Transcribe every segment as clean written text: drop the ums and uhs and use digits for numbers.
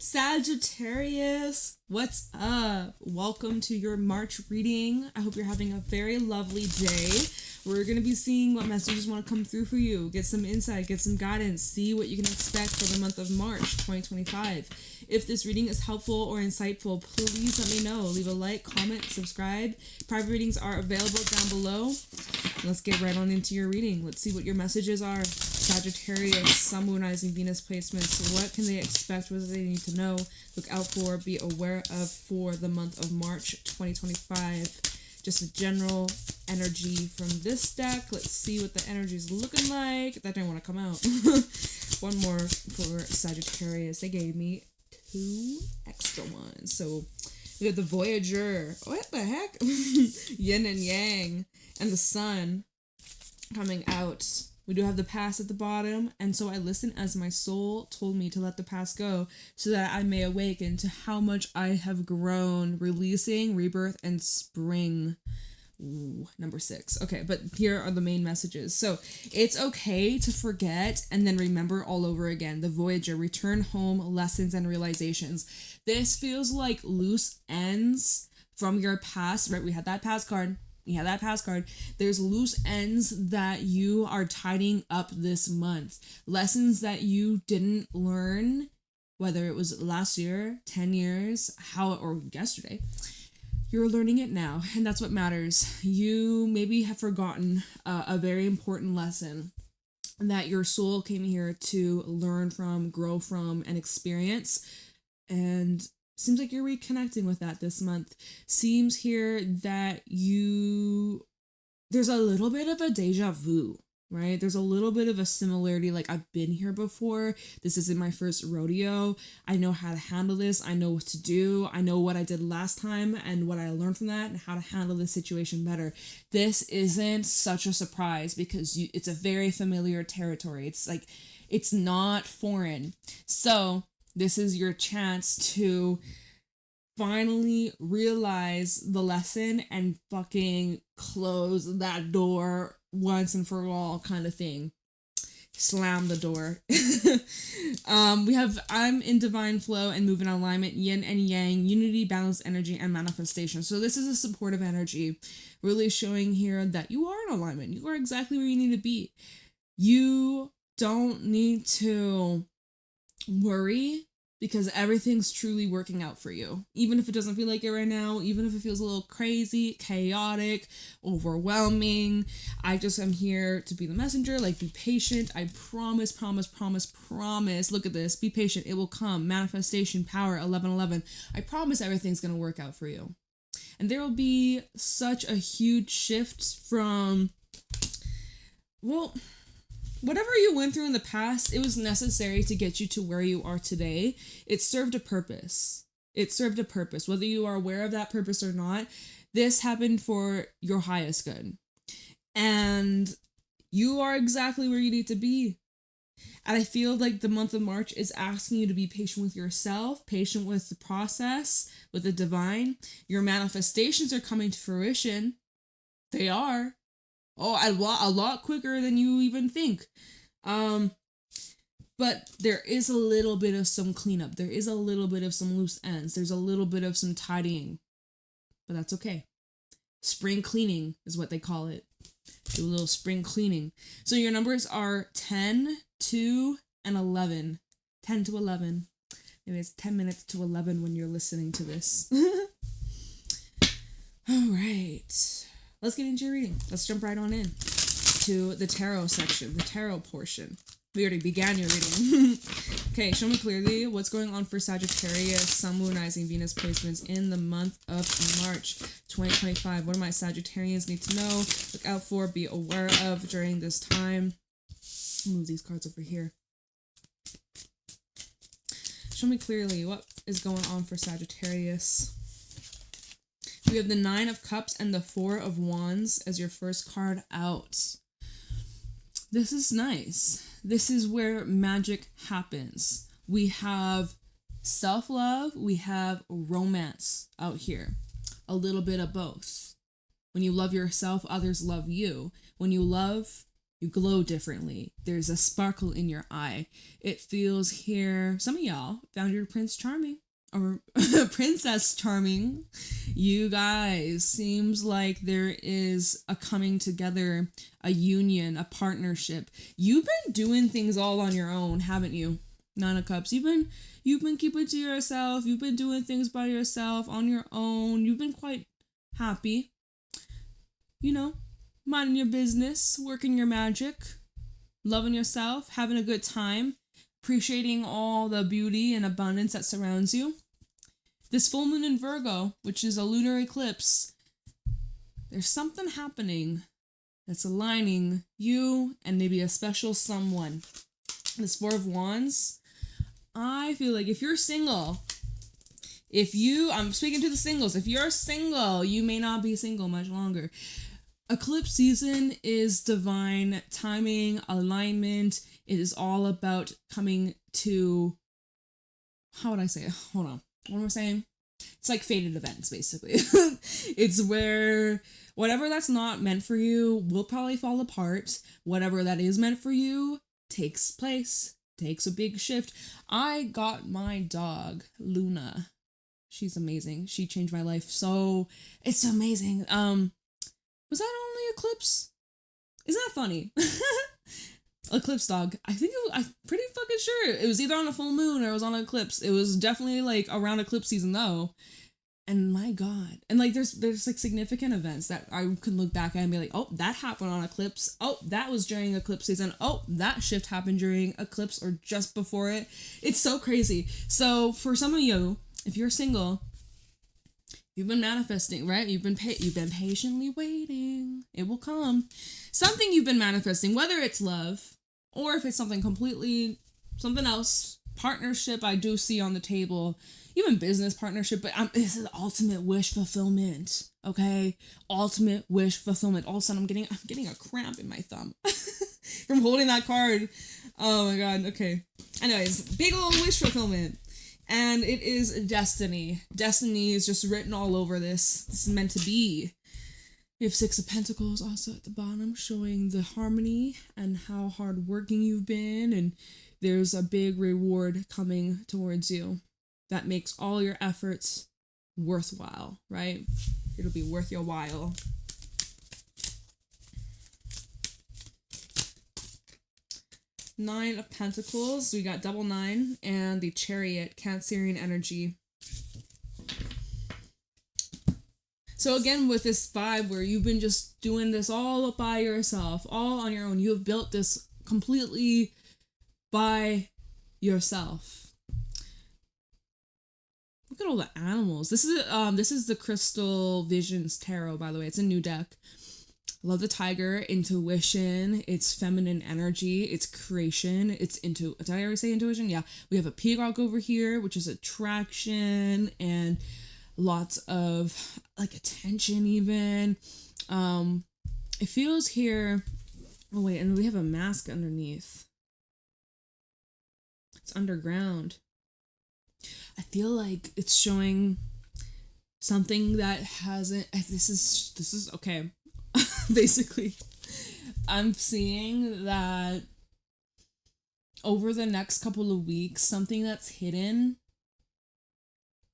Sagittarius, what's up? Welcome to your March reading. I hope you're having a very lovely day. We're going to be seeing what messages want to come through for you. Get some insight, get some guidance, see what you can expect for the month of March 2025. If this reading is helpful or insightful, please let me know. Leave a like, comment, subscribe. Private readings are available down below. Let's get right on into your reading. Let's see what your messages are. Sagittarius, Sun, Moon, Rising, Venus placements. What can they expect? What do they need to know? Look out for, be aware of for the month of March 2025. Just a general energy from this deck. Let's see what the energy is looking like. That didn't want to come out. One more for Sagittarius. They gave me 2 extra ones. So we have the Voyager. What the heck? Yin and Yang. And the Sun coming out. We do have the past at the bottom, and so I listen as my soul told me to let the past go so that I may awaken to how much I have grown, releasing, rebirth, and spring. Ooh, number 6. Okay, but here are the main messages. So it's okay to forget and then remember all over again. The Voyager, return home, lessons and realizations. This feels like loose ends from your past, right? We had that past card. There's loose ends that you are tidying up this month. Lessons that you didn't learn, whether it was last year, 10 years, or yesterday. You're learning it now, and that's what matters. You maybe have forgotten a very important lesson that your soul came here to learn from, grow from, and experience. And seems like you're reconnecting with that this month. Seems here that there's a little bit of a deja vu, right? There's a little bit of a similarity, like I've been here before. This isn't my first rodeo. I know how to handle this. I know what to do. I know what I did last time and what I learned from that and how to handle the situation better. This isn't such a surprise because it's a very familiar territory. It's like, it's not foreign. So this is your chance to finally realize the lesson and fucking close that door once and for all kind of thing. Slam the door. We have I'm in divine flow and move in alignment, yin and yang, unity, balance, energy, and manifestation. So this is a supportive energy, really showing here that you are in alignment. You are exactly where you need to be. You don't need to worry because everything's truly working out for you. Even if it doesn't feel like it right now, even if it feels a little crazy, chaotic, overwhelming, I just am here to be the messenger. Like, be patient. I promise. Look at this. Be patient. It will come. Manifestation, power, 1111. I promise everything's going to work out for you. And there will be such a huge shift from, whatever you went through in the past, it was necessary to get you to where you are today. It served a purpose. Whether you are aware of that purpose or not, this happened for your highest good. And you are exactly where you need to be. And I feel like the month of March is asking you to be patient with yourself, patient with the process, with the divine. Your manifestations are coming to fruition. They are. Oh, a lot quicker than you even think. But there is a little bit of some cleanup. There is a little bit of some loose ends. There's a little bit of some tidying. But that's okay. Spring cleaning is what they call it. Do a little spring cleaning. So your numbers are 10, 2, and 11. 10 to 11. Maybe it's 10 minutes to 11 when you're listening to this. All right. Let's get into your reading. Let's jump right on in to the tarot section, the tarot portion. We already began your reading. Okay, show me clearly what's going on for Sagittarius, Sun, Moon, Rising, Venus placements in the month of March 2025. What do my Sagittarians need to know, look out for, be aware of during this time? Move these cards over here. Show me clearly what is going on for Sagittarius. We have the 9 of Cups and the 4 of Wands as your first card out. This is nice. This is where magic happens. We have self-love. We have romance out here. A little bit of both. When you love yourself, others love you. When you love You glow differently. There's a sparkle in your eye. It feels here. Some of y'all found your Prince Charming or Princess Charming. You guys, seems like there is a coming together, a union, a partnership. You've been doing things all on your own, haven't you? Nine of Cups. You've been keeping to yourself. You've been doing things by yourself on your own. You've been quite happy. You know, minding your business, working your magic, loving yourself, having a good time, appreciating all the beauty and abundance that surrounds you. This full moon in Virgo, which is a lunar eclipse, there's something happening that's aligning you and maybe a special someone. This Four of Wands, I feel like if you're single, I'm speaking to the singles, if you're single, you may not be single much longer. Eclipse season is divine timing, alignment. It is all about coming to, how would I say it? Hold on. What am I saying? It's like fated events, basically. It's where whatever that's not meant for you will probably fall apart. Whatever that is meant for you takes place, takes a big shift. I got my dog, Luna. She's amazing. She changed my life. So it's amazing. Was that only Eclipse? Isn't that funny? Eclipse dog. I think I'm pretty fucking sure it was either on a full moon or it was on an eclipse. It was definitely like around eclipse season though. And my God. And like there's like significant events that I could look back at and be like, oh, that happened on eclipse. Oh, that was during eclipse season. Oh, that shift happened during eclipse or just before it. It's so crazy. So for some of you, if you're single, you've been manifesting, right? You've been patiently waiting. It will come. Something you've been manifesting, whether it's love or if it's something something else. Partnership, I do see on the table. Even business partnership, but this is ultimate wish fulfillment. Okay, ultimate wish fulfillment. All of a sudden, I'm getting a cramp in my thumb from holding that card. Oh my God. Okay. Anyways, big old wish fulfillment. And it is destiny. Destiny is just written all over this. This is meant to be. We have Six of Pentacles also at the bottom, showing the harmony and how hardworking you've been. And there's a big reward coming towards you that makes all your efforts worthwhile, right? It'll be worth your while. Nine of Pentacles, we got double nine, and the Chariot, Cancerian energy. So again, with this vibe where you've been just doing this all by yourself, all on your own, you have built this completely by yourself. Look at all the animals. This is the Crystal Visions Tarot, by the way. It's a new deck. Love the tiger, intuition, it's feminine energy, it's creation, it's did I already say intuition? Yeah. We have a peacock over here, which is attraction and lots of like attention even. It feels here, oh wait, and we have a mask underneath. It's underground. I feel like it's showing something that hasn't, this is okay. Basically, I'm seeing that over the next couple of weeks, something that's hidden,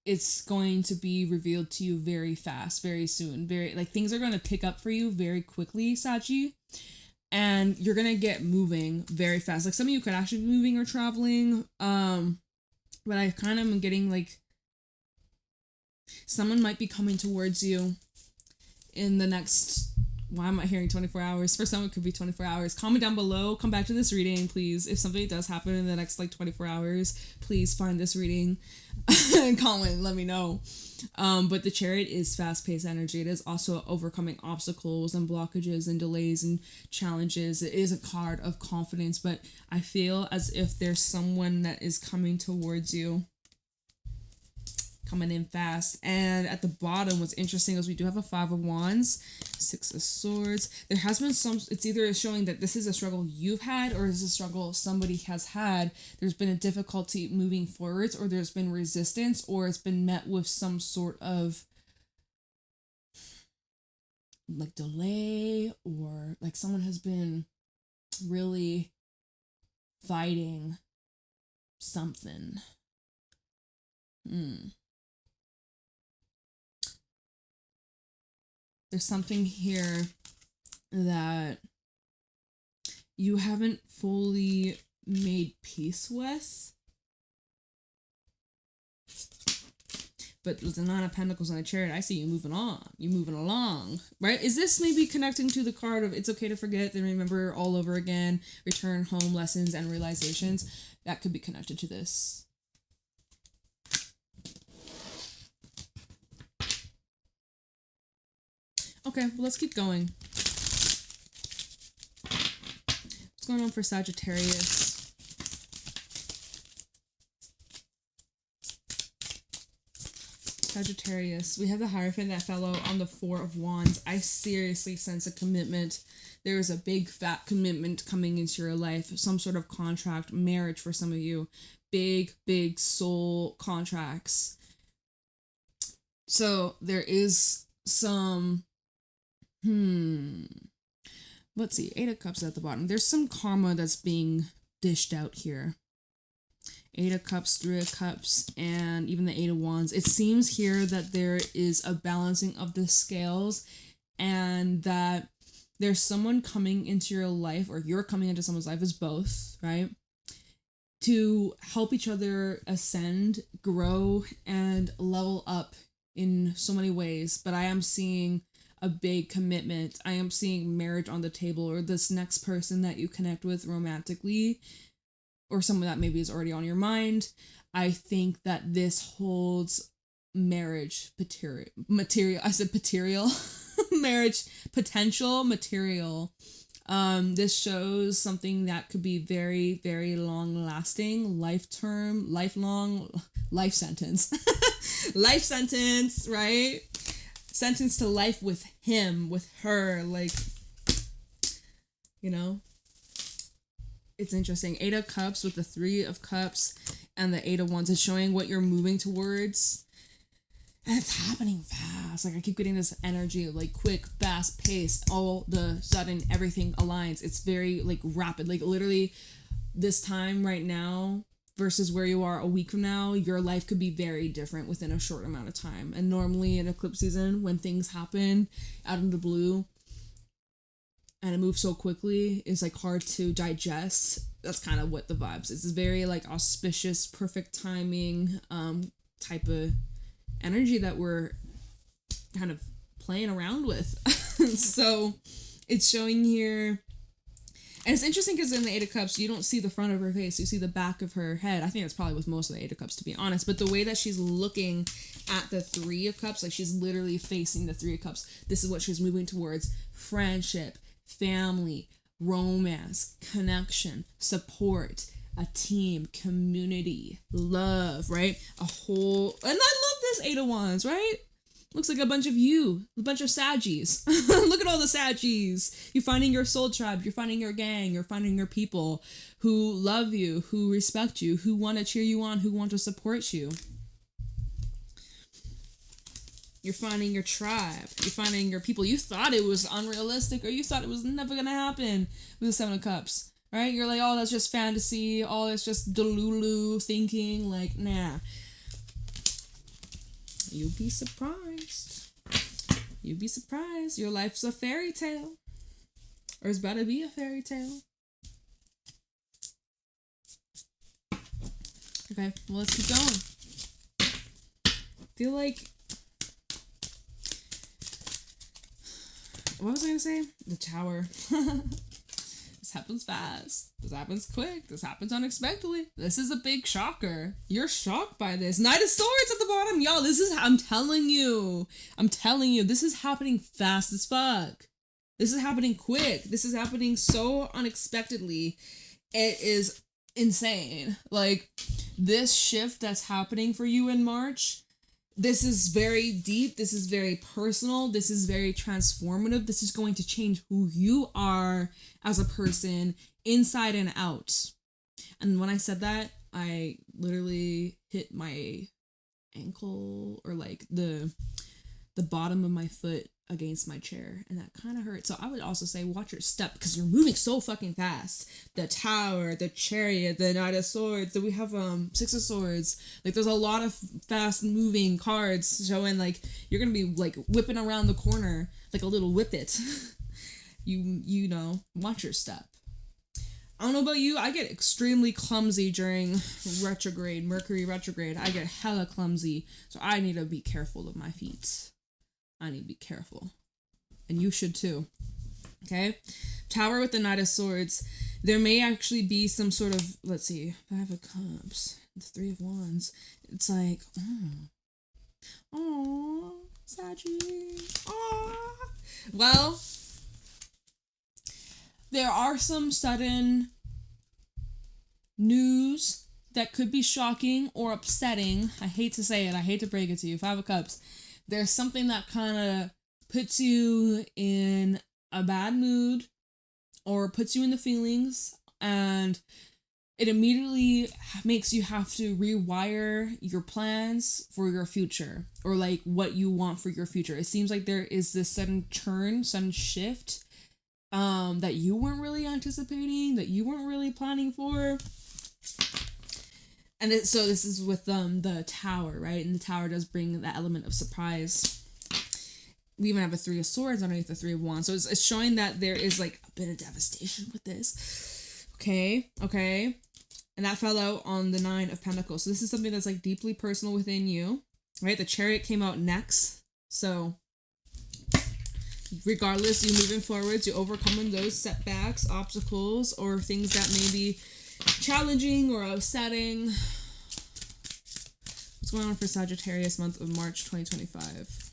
it's going to be revealed to you very fast, very soon. Things are going to pick up for you very quickly, Sachi. And you're going to get moving very fast. Like some of you could actually be moving or traveling. But I kind of am getting like someone might be coming towards you in the next, why am I hearing 24 hours? For some, it could be 24 hours. Comment down below. Come back to this reading, please. If something does happen in the next, 24 hours, please find this reading and comment. Let me know. But the Chariot is fast-paced energy. It is also overcoming obstacles and blockages and delays and challenges. It is a card of confidence, but I feel as if there's someone that is coming towards you. Coming in fast. And at the bottom, what's interesting is we do have a Five of Wands, Six of Swords. There has been it's either showing that this is a struggle you've had or is a struggle somebody has had. There's been a difficulty moving forwards, or there's been resistance, or it's been met with some sort of like delay, or like someone has been really fighting something. There's something here that you haven't fully made peace with. But with the Nine of Pentacles and a Chariot, I see you moving on. You're moving along, right? Is this maybe connecting to the card of it's okay to forget, then remember all over again, return home, lessons, and realizations? That could be connected to this. Okay, well, let's keep going. What's going on for Sagittarius? Sagittarius, we have the Hierophant that fell out on the Four of Wands. I seriously sense a commitment. There is a big fat commitment coming into your life, some sort of contract, marriage for some of you, big soul contracts. So there is some, let's see, Eight of Cups at the bottom. There's some karma that's being dished out here. Eight of Cups, Three of Cups, and even the Eight of Wands. It seems here that there is a balancing of the scales and that there's someone coming into your life, or you're coming into someone's life, as both, right? To help each other ascend, grow, and level up in so many ways. But I am seeing a big commitment. I am seeing marriage on the table, or this next person that you connect with romantically, or someone that maybe is already on your mind. I think that this holds marriage material. I said material. Marriage potential material. This shows something that could be very, very long lasting, lifelong, life sentence. Life sentence, right? Sentence to life with him, with her, like, you know? It's interesting. Eight of Cups with the Three of Cups and the Eight of Wands is showing what you're moving towards. And it's happening fast. Like, I keep getting this energy of, like, quick, fast pace. All the sudden, everything aligns. It's very, like, rapid. Like, literally, this time right now versus where you are a week from now, your life could be very different within a short amount of time. And normally in eclipse season, when things happen out of the blue, and it moves so quickly, it's like hard to digest. That's kind of what the vibes is. It's very like auspicious, perfect timing type of energy that we're kind of playing around with. So it's showing here. And it's interesting because in the Eight of Cups, you don't see the front of her face. You see the back of her head. I think that's probably with most of the Eight of Cups, to be honest. But the way that she's looking at the Three of Cups, like she's literally facing the Three of Cups. This is what she's moving towards. Friendship, family, romance, connection, support, a team, community, love, right? And I love this Eight of Wands, right? Looks like a bunch of Saggies. Look at all the Saggies. You're finding your soul tribe, you're finding your gang, you're finding your people who love you, who respect you, who want to cheer you on, who want to support you. You're finding your tribe. You're finding your people. You thought it was unrealistic, or you thought it was never going to happen with the Seven of Cups, right? You're like, oh, that's just fantasy. Oh, that's just delulu thinking. Like, nah. You'd be surprised. You'd be surprised. Your life's a fairy tale. Or it's about to be a fairy tale. Okay, well, let's keep going. I feel like... What was I going to say? The Tower. This happens fast. This happens quick. This happens unexpectedly. This is a big shocker. You're shocked by this. Knight of Swords at the bottom. Y'all, I'm telling you, this is happening fast as fuck. This is happening quick. This is happening so unexpectedly. It is insane. Like, this shift that's happening for you in March, this is very deep. This is very personal. This is very transformative. This is going to change who you are as a person inside and out. And when I said that, I literally hit my ankle, or like the bottom of my foot against my chair, and that kind of hurt. So I would also say watch your step, because you're moving so fucking fast. The Tower, the Chariot, the Knight of Swords. Then we have Six of Swords. Like, there's a lot of fast moving cards showing like you're gonna be like whipping around the corner like a little whippet. you know, watch your step. I don't know about you, I get extremely clumsy during retrograde, Mercury retrograde. I get hella clumsy, so I need to be careful of my feet. I need to be careful. And you should too. Okay? Tower with the Knight of Swords. There may actually be some sort of, let's see, Five of Cups, the Three of Wands. It's like, oh, Saggy, oh. Well, there are some sudden news that could be shocking or upsetting. I hate to say it. I hate to break it to you. Five of Cups. There's something that kind of puts you in a bad mood or puts you in the feelings, and it immediately makes you have to rewire your plans for your future, or like what you want for your future. It seems like there is this sudden turn, sudden shift that you weren't really anticipating, that you weren't really planning for. And so this is with the Tower, right? And the Tower does bring that element of surprise. We even have a Three of Swords underneath the Three of Wands. So it's showing that there is like a bit of devastation with this. Okay. And that fell out on the Nine of Pentacles. So this is something that's like deeply personal within you, right? The Chariot came out next. So regardless, you moving forwards, you overcoming those setbacks, obstacles, or things that may be challenging or upsetting. What's going on for Sagittarius month of March 2025?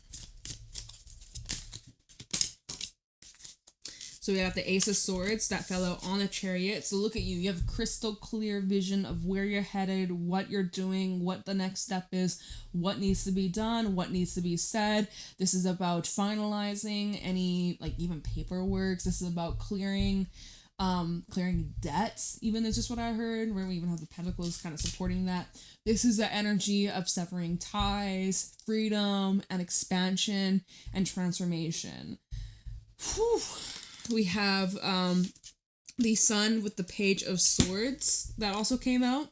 So we have the Ace of Swords that fell out on the Chariot. So look at you. You have a crystal clear vision of where you're headed, what you're doing, what the next step is, what needs to be done, what needs to be said. This is about finalizing any, like, even paperwork. This is about clearing debts, even is just what I heard, where we even have the Pentacles kind of supporting that. This is the energy of severing ties, freedom, and expansion and transformation. Whew. We have the Sun with the Page of Swords that also came out.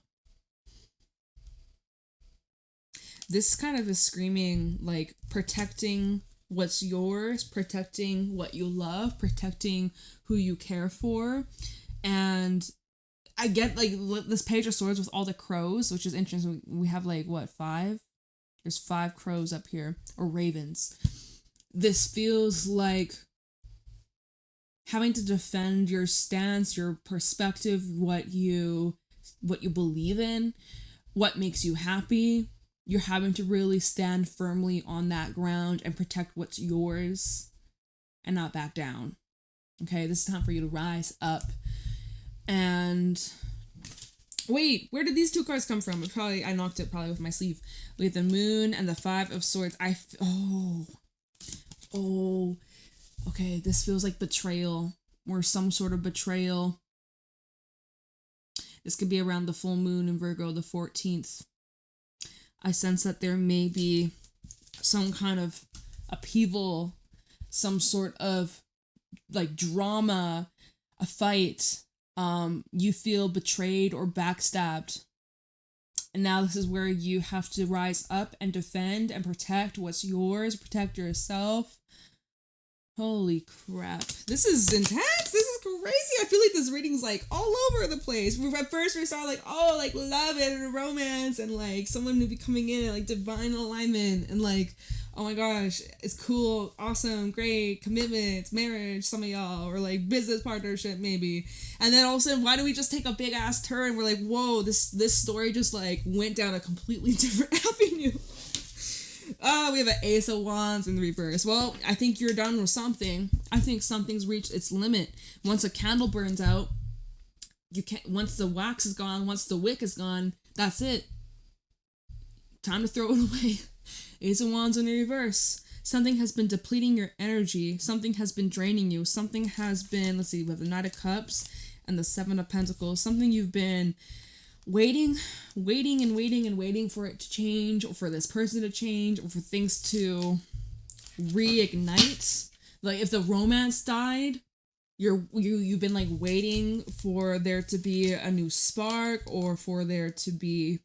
This kind of is screaming like protecting what's yours, protecting what you love, protecting who you care for. And I get like this Page of Swords with all the crows, which is interesting. We have like what, 5? There's 5 crows up here, or ravens. This feels like having to defend your stance, your perspective, what you believe in, what makes you happy. You're having to really stand firmly on that ground and protect what's yours and not back down. Okay, this is time for you to rise up. And wait, where did these 2 cards come from? I knocked it probably with my sleeve. We have the Moon and the Five of Swords. Okay, this feels like betrayal, or some sort of betrayal. This could be around the full moon in Virgo, the 14th. I sense that there may be some kind of upheaval, some sort of like drama, a fight. You feel betrayed or backstabbed. And now this is where you have to rise up and defend and protect what's yours, protect yourself. Holy crap. This is intense. This is crazy. I feel like this reading's like all over the place. At first we saw like, oh, like love and romance and like someone would be coming in and like divine alignment and like, oh my gosh, it's cool, awesome, great, commitment, marriage, some of y'all, or like business partnership maybe. And then all of a sudden, why do we just take a big ass turn? We're like, whoa, this story just like went down a completely different avenue. We have an Ace of Wands in the reverse. Well, I think you're done with something. I think something's reached its limit. Once a candle burns out, you can't. Once the wax is gone, once the wick is gone, that's it. Time to throw it away. Ace of Wands in the reverse. Something has been depleting your energy. Something has been draining you. Something has been, let's see, we have the Knight of Cups and the Seven of Pentacles. Something you've been waiting for it to change, or for this person to change, or for things to reignite. Like if the romance died, you've been like waiting for there to be a new spark or for there to be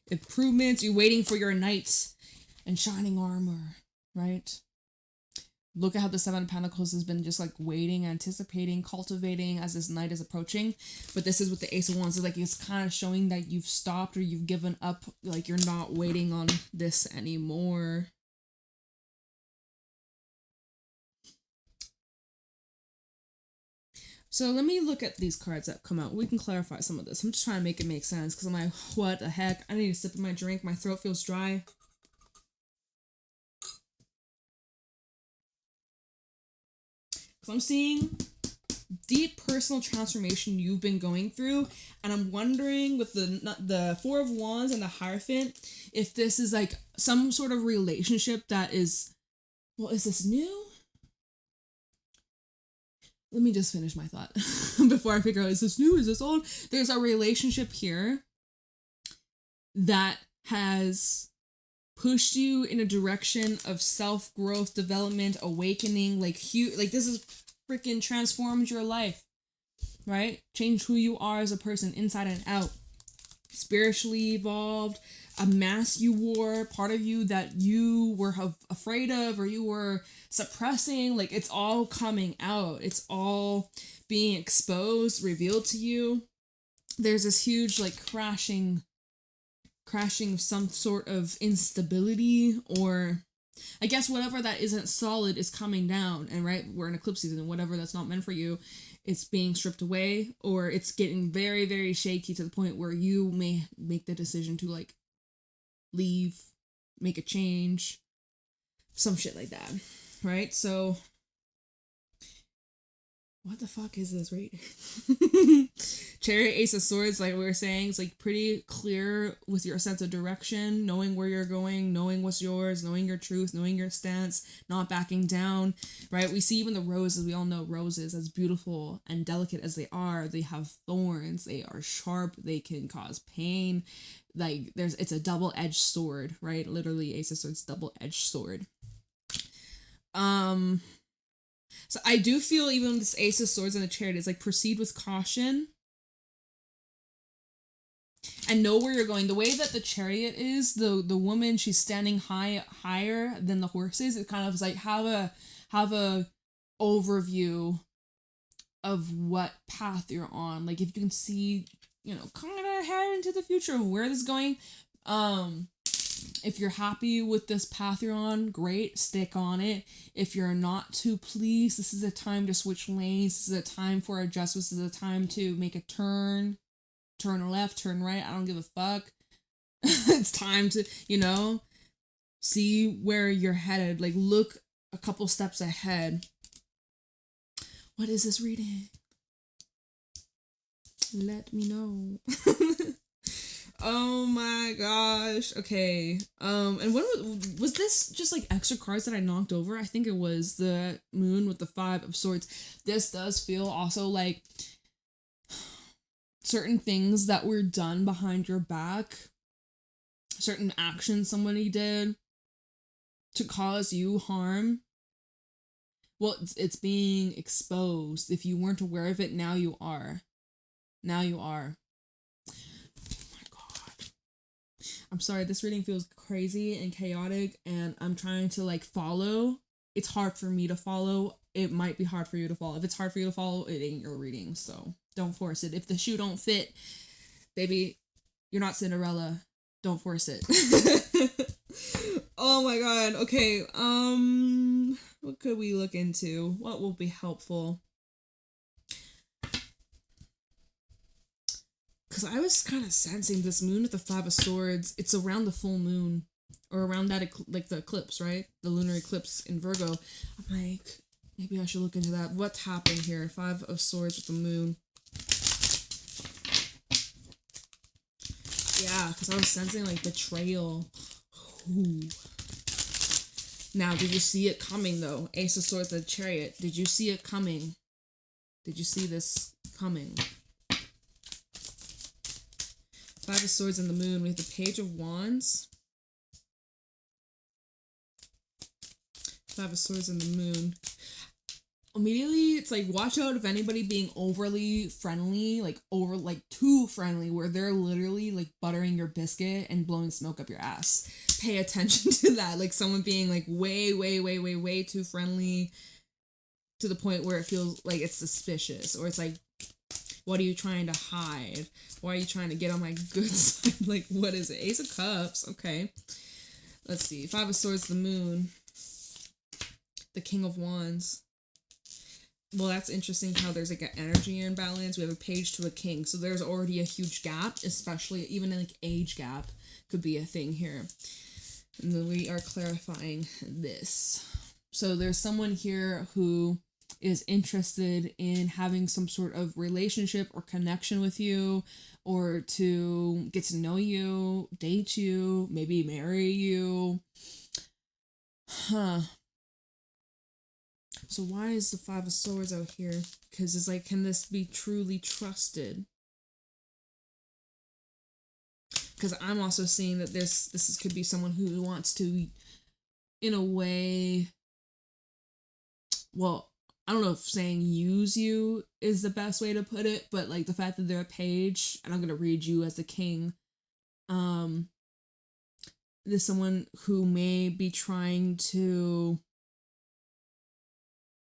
improvements. You're waiting for your knight in shining armor, right? Look at how the Seven of Pentacles has been just like waiting, anticipating, cultivating as this night is approaching. But this is with the Ace of Wands. It's like it's kind of showing that you've stopped or you've given up. Like you're not waiting on this anymore. So let me look at these cards that come out. We can clarify some of this. I'm just trying to make it make sense because I'm like, what the heck? I need to sip of my drink. My throat feels dry. So I'm seeing deep personal transformation you've been going through, and I'm wondering with the Four of Wands and the Hierophant if this is like some sort of relationship that is, well, is this new? Let me just finish my thought before I figure out, is this new? Is this old? There's a relationship here that has pushed you in a direction of self-growth, development, awakening, like this is freaking transformed your life, right? Changed who you are as a person inside and out. Spiritually evolved, a mask you wore, part of you that you were afraid of or you were suppressing, like it's all coming out. It's all being exposed, revealed to you. There's this huge like crashing of some sort of instability, or I guess whatever that isn't solid is coming down, and right, we're in eclipse season, and whatever that's not meant for you, it's being stripped away, or it's getting very, very shaky to the point where you may make the decision to like leave, make a change, some shit like that, right? So what the fuck is this, right? Chariot, Ace of Swords, like we were saying, it's like pretty clear with your sense of direction, knowing where you're going, knowing what's yours, knowing your truth, knowing your stance, not backing down, right? We see even the roses, we all know roses, as beautiful and delicate as they are, they have thorns, they are sharp, they can cause pain. Like it's a double-edged sword, right? Literally, Ace of Swords, double-edged sword. So I do feel even this Ace of Swords and the Chariot is like proceed with caution and know where you're going. The way that the Chariot is, the woman, she's standing higher than the horses. It kind of is like have a overview of what path you're on. Like if you can see, kind of head into the future of where this is going. If you're happy with this path you're on, great, stick on it. If you're not too pleased, this is a time to switch lanes. This is a time for adjustments. This is a time to make a turn left, turn right. I don't give a fuck. It's time to, see where you're headed. Like look a couple steps ahead. What is this reading? Let me know. Oh my gosh. Okay. And what was this just like extra cards that I knocked over? I think it was the Moon with the Five of Swords. This does feel also like certain things that were done behind your back, certain actions somebody did to cause you harm. Well, it's being exposed. If you weren't aware of it, now you are. Now you are. I'm sorry, this reading feels crazy and chaotic, and I'm trying to like follow. It's hard for me to follow. It might be hard for you to follow. If it's hard for you to follow, it ain't your reading, so don't force it. If the shoe don't fit, baby, you're not Cinderella. Don't force it. Oh my god. Okay, what could we look into? What will be helpful? Because I was kind of sensing this Moon with the Five of Swords. It's around the full moon. Or around that, like the eclipse, right? The lunar eclipse in Virgo. I'm like, maybe I should look into that. What's happening here? Five of Swords with the moon. Yeah, because I was sensing like betrayal. Ooh. Now, did you see it coming though? Ace of Swords, the Chariot. Did you see it coming? Did you see this coming? Five of Swords and the Moon. We have the Page of Wands. Five of Swords and the Moon. Immediately, it's like, watch out if anybody being overly friendly, like too friendly, where they're literally like buttering your biscuit and blowing smoke up your ass. Pay attention to that. Like someone being like way too friendly to the point where it feels like it's suspicious, or it's like, what are you trying to hide? Why are you trying to get on my good side? Like, what is it? Ace of Cups. Okay. Let's see. Five of Swords, the Moon. The King of Wands. Well, that's interesting how there's like an energy imbalance. We have a page to a king. So there's already a huge gap, especially even like age gap could be a thing here. And then we are clarifying this. So there's someone here who is interested in having some sort of relationship or connection with you, or to get to know you, date you, maybe marry you. So why is the Five of Swords out here? Because it's like, can this be truly trusted? Because I'm also seeing that this could be someone who wants to, in a way, well, I don't know if saying use you is the best way to put it, but like the fact that they're a page, and I'm going to read you as the king, there's someone who may be trying to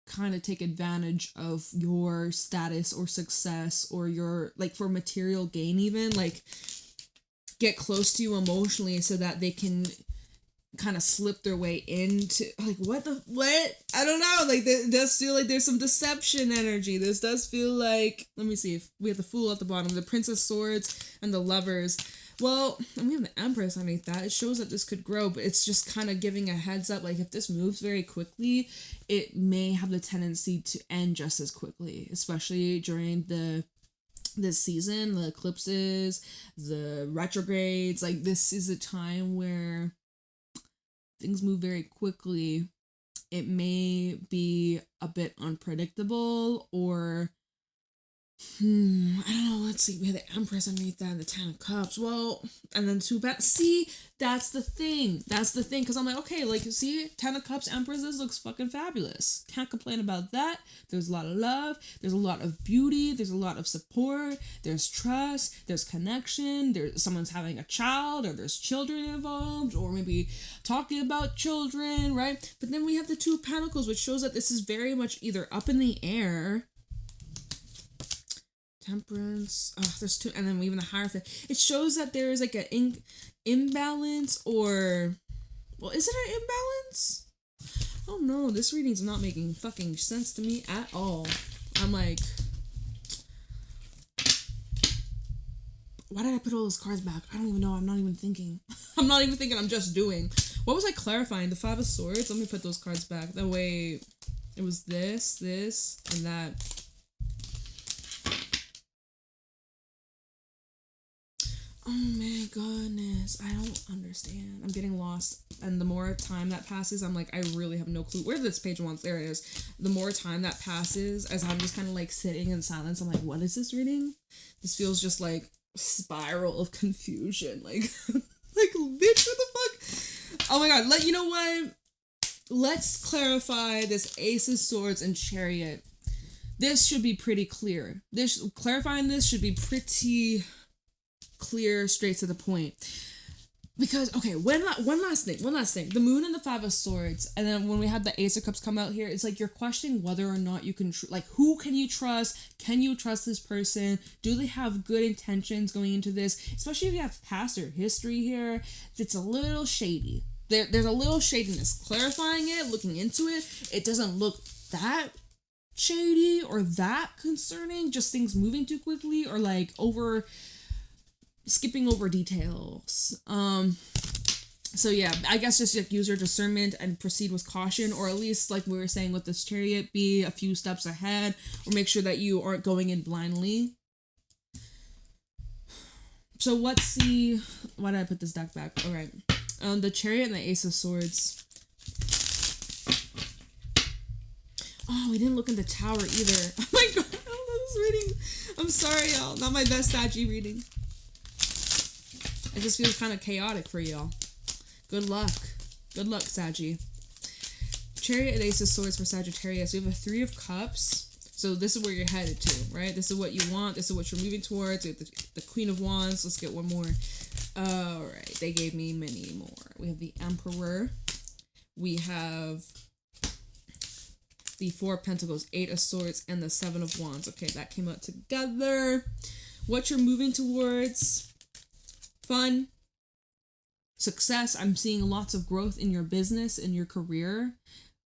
kind of take advantage of your status or success, or your, like, for material gain even, like, get close to you emotionally so that they can kind of slip their way into, like, what? I don't know, like, it does feel like there's some deception energy. This does feel like, let me see, if we have the Fool at the bottom, the Prince of Swords, and the Lovers. Well, and we have the Empress underneath that. It shows that this could grow, but it's just kind of giving a heads up, like, if this moves very quickly, it may have the tendency to end just as quickly, especially during this season, the eclipses, the retrogrades. Like, this is a time where things move very quickly. It may be a bit unpredictable, or I don't know, let's see, we have the Empress underneath that and the Ten of Cups. Well, and then two back. See, that's the thing, because I'm like, okay, like, see, Ten of Cups, Empresses looks fucking fabulous. Can't complain about that. There's a lot of love, there's a lot of beauty, there's a lot of support, there's trust, there's connection, there's someone's having a child, or there's children involved, or maybe talking about children, right? But then we have the Two of Pentacles, which shows that this is very much either up in the air. Temperance. Oh, there's two, and then even the Hierophant. It shows that there is like an imbalance, or, well, is it an imbalance? Oh no, this reading's not making fucking sense to me at all. I'm like, why did I put all those cards back? I don't even know. I'm not even thinking. I'm just doing. What was I clarifying? The Five of Swords? Let me put those cards back. That way it was this, and that. Oh my goodness, I don't understand. I'm getting lost. And the more time that passes, I'm like, I really have no clue. Where this page wants? There it is. The more time that passes, as I'm just kind of like sitting in silence, I'm like, what is this reading? This feels just like spiral of confusion. Like, like, bitch, what the fuck? Oh my god, you know what? Let's clarify this Ace of Swords and Chariot. This should be pretty clear. Clarifying this should be pretty clear, straight to the point. Because, okay, one last thing. The Moon and the Five of Swords, and then when we had the Ace of Cups come out here, it's like you're questioning whether or not you can, like, who can you trust? Can you trust this person? Do they have good intentions going into this? Especially if you have past or history here, it's a little shady. There's a little shadiness. Clarifying it, looking into it, it doesn't look that shady or that concerning, just things moving too quickly, or like skipping over details. So yeah, I guess just like use your discernment and proceed with caution, or at least, like we were saying with this Chariot, be a few steps ahead, or make sure that you aren't going in blindly. So why did I put this deck back? All right. The Chariot and the Ace of Swords. Oh, we didn't look in the Tower either. Oh my god, I love this reading. I'm sorry, y'all. Not my best Sagi reading. It just feels kind of chaotic for y'all. Good luck. Good luck, Saggy. Chariot and Ace of Swords for Sagittarius. We have a Three of Cups. So this is where you're headed to, right? This is what you want. This is what you're moving towards. We have the Queen of Wands. Let's get one more. All right. They gave me many more. We have the Emperor. We have the Four of Pentacles, Eight of Swords, and the Seven of Wands. Okay, that came out together. What you're moving towards. Fun. Success. I'm seeing lots of growth in your business, in your career.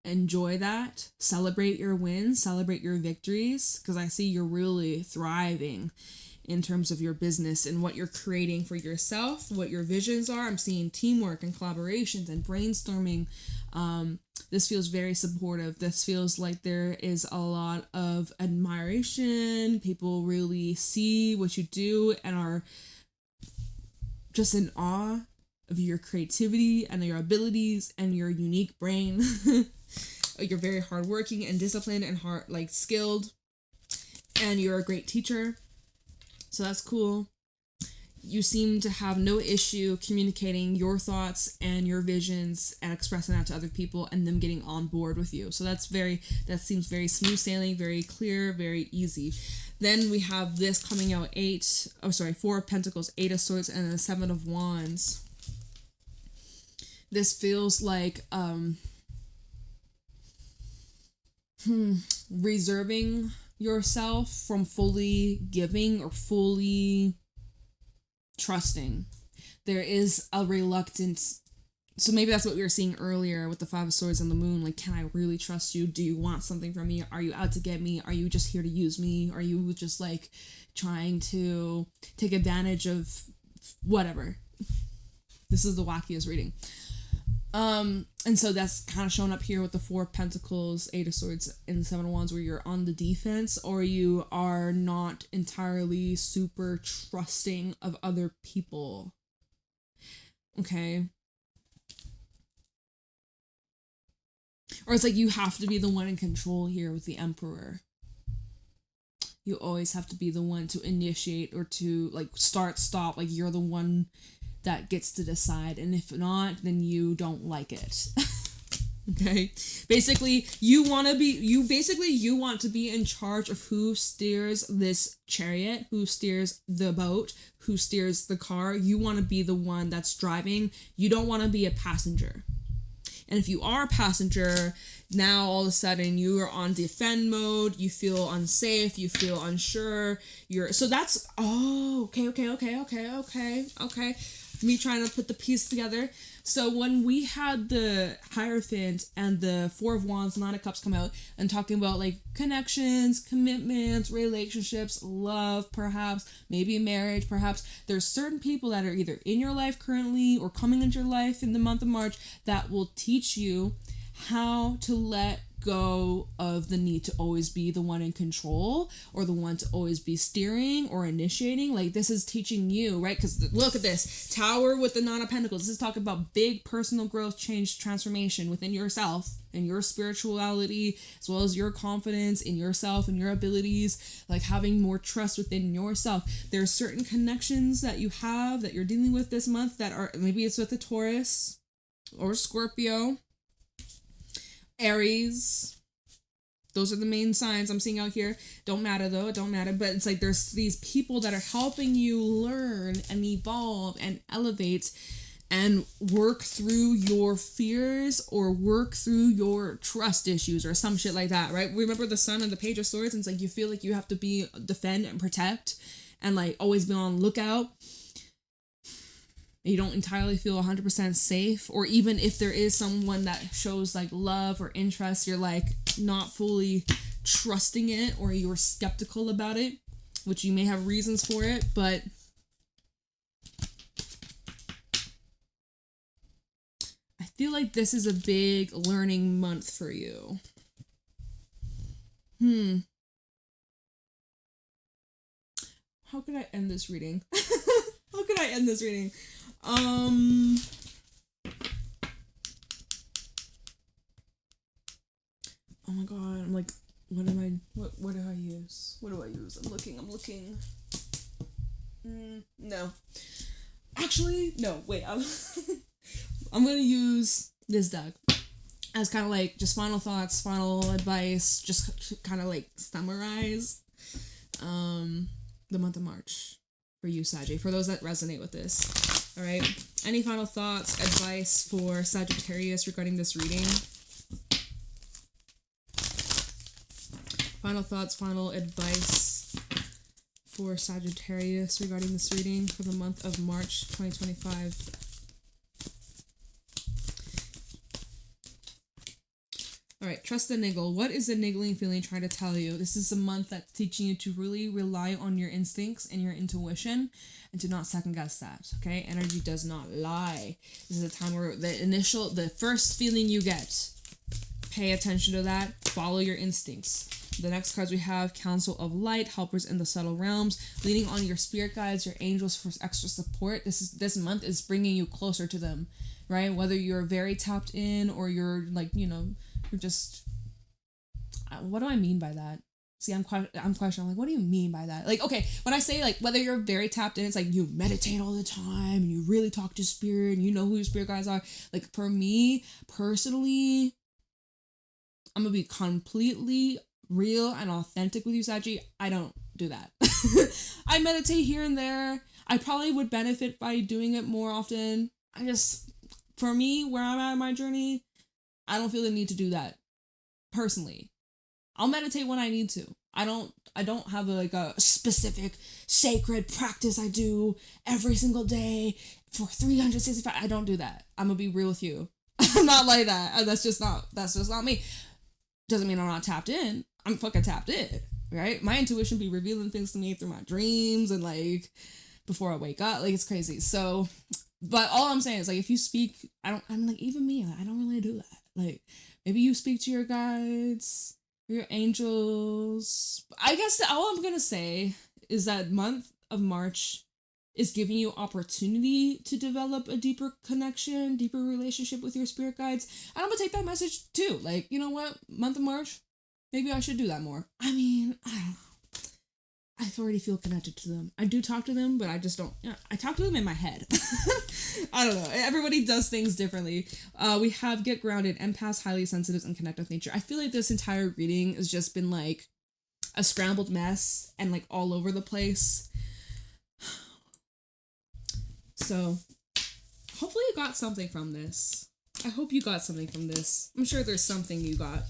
Enjoy that. Celebrate your wins. Celebrate your victories. Because I see you're really thriving in terms of your business and what you're creating for yourself, what your visions are. I'm seeing teamwork and collaborations and brainstorming. This feels very supportive. This feels like there is a lot of admiration. People really see what you do and are just in awe of your creativity and your abilities and your unique brain. You're very hardworking and disciplined and skilled, and you're a great teacher. So that's cool. You seem to have no issue communicating your thoughts and your visions and expressing that to other people and them getting on board with you. So that seems very smooth sailing, very clear, very easy. Then we have this coming out Four of Pentacles, Eight of Swords, and the Seven of Wands. This feels like reserving yourself from fully giving or fully trusting. There is a reluctance. So maybe that's what we were seeing earlier with the Five of Swords and the Moon. Like, can I really trust you? Do you want something from me? Are you out to get me? Are you just here to use me? Are you just like trying to take advantage of whatever? This is the wackiest reading. And so that's kind of shown up here with the Four of Pentacles, Eight of Swords, and the Seven of Wands, where you're on the defense or you are not entirely super trusting of other people. Okay. Or it's like you have to be the one in control here with the Emperor. You always have to be the one to initiate or to like start, stop. Like you're the one that gets to decide, and if not, then you don't like it. Okay, basically you want to be in charge of who steers this chariot, who steers the boat, who steers the car. You want to be the one that's driving. You don't want to be a passenger. And if you are a passenger, now all of a sudden you are on defend mode, you feel unsafe, you feel unsure, okay. Me trying to put the piece together. So when we had the Hierophant and the Four of Wands, Nine of Cups come out and talking about like connections, commitments, relationships, love, perhaps, maybe marriage, perhaps, there's certain people that are either in your life currently or coming into your life in the month of March that will teach you how to let go of the need to always be the one in control or the one to always be steering or initiating. Like this is teaching you, right? Because look at this Tower with the Nine of Pentacles. This is talking about big personal growth, change, transformation within yourself and your spirituality, as well as your confidence in yourself and your abilities, like having more trust within yourself. There are certain connections that you have that you're dealing with this month that are, maybe it's with a Taurus or Scorpio, Aries. Those are the main signs I'm seeing out here. Don't matter though. It don't matter. But it's like there's these people that are helping you learn and evolve and elevate and work through your fears or work through your trust issues or some shit like that, right? Remember the Sun and the Page of Swords? And it's like you feel like you have to defend and protect and like always be on lookout. You don't entirely feel 100% safe, or even if there is someone that shows like love or interest, you're like not fully trusting it, or you're skeptical about it, which you may have reasons for it, but I feel like this is a big learning month for you. How could I end this reading? How could I end this reading? Oh my god, I'm like, what do I use? What do I use? I'm looking. No. Actually, no, wait, I'm gonna use this deck. as kind of like just final thoughts, final advice, just kind of like summarize the month of March for you, Saggy, for those that resonate with this. All right. Any final thoughts, advice for Sagittarius regarding this reading? Final thoughts, final advice for Sagittarius regarding this reading for the month of March 2025. All right, trust the niggle. What is the niggling feeling trying to tell you? This is a month that's teaching you to really rely on your instincts and your intuition and to not second guess that, okay? Energy does not lie. This is a time where the first feeling you get, pay attention to that, follow your instincts. The next cards we have, Council of Light, helpers in the subtle realms, leaning on your spirit guides, your angels for extra support. This month is bringing you closer to them, right? Whether you're very tapped in or you're like, you know, you're just, what do I mean by that? See, I'm questioning, like, what do you mean by that? Like, okay, when I say, like, whether you're very tapped in, it's like you meditate all the time and you really talk to spirit and you know who your spirit guides are. Like, for me, personally, I'm going to be completely real and authentic with you, Saggy. I don't do that. I meditate here and there. I probably would benefit by doing it more often. For me, where I'm at in my journey, I don't feel the need to do that personally. I'll meditate when I need to. I don't have a specific sacred practice I do every single day for 365. I don't do that. I'm gonna be real with you. I'm not like that. That's just not me. Doesn't mean I'm not tapped in. I'm fucking tapped in, right? My intuition be revealing things to me through my dreams and like before I wake up. Like, it's crazy. So, but all I'm saying is, like, if you speak, I'm like, even me, I don't really do that. Like, maybe you speak to your guides, your angels. I guess all I'm gonna say is that month of March is giving you opportunity to develop a deeper connection, deeper relationship with your spirit guides. And I'm gonna take that message too. Like, you know what? Month of March, maybe I should do that more. I mean, I don't know. I already feel connected to them. I do talk to them, but I just don't. I talk to them in my head. I don't know. Everybody does things differently. We have Get Grounded, Empaths, Highly Sensitive, and Connect with Nature. I feel like this entire reading has just been like a scrambled mess and like all over the place. So hopefully you got something from this. I hope you got something from this. I'm sure there's something you got.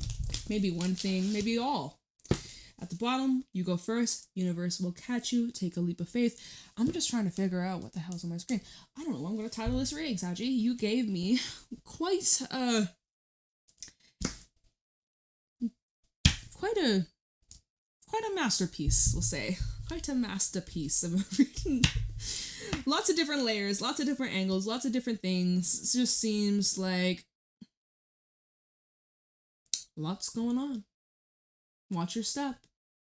Maybe one thing, maybe all. At the bottom, you go first. Universe will catch you. Take a leap of faith. I'm just trying to figure out what the hell's on my screen. I don't know what I'm going to title this reading, Saji. You gave me quite a masterpiece, we'll say. Quite a masterpiece of a reading. Lots of different layers, lots of different angles, lots of different things. It just seems like lots going on. Watch your step.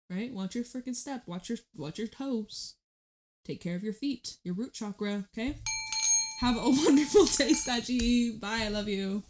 Right? Watch your freaking step. Watch your toes. Take care of your feet, your root chakra, okay? Have a wonderful day, Saji. Bye, I love you.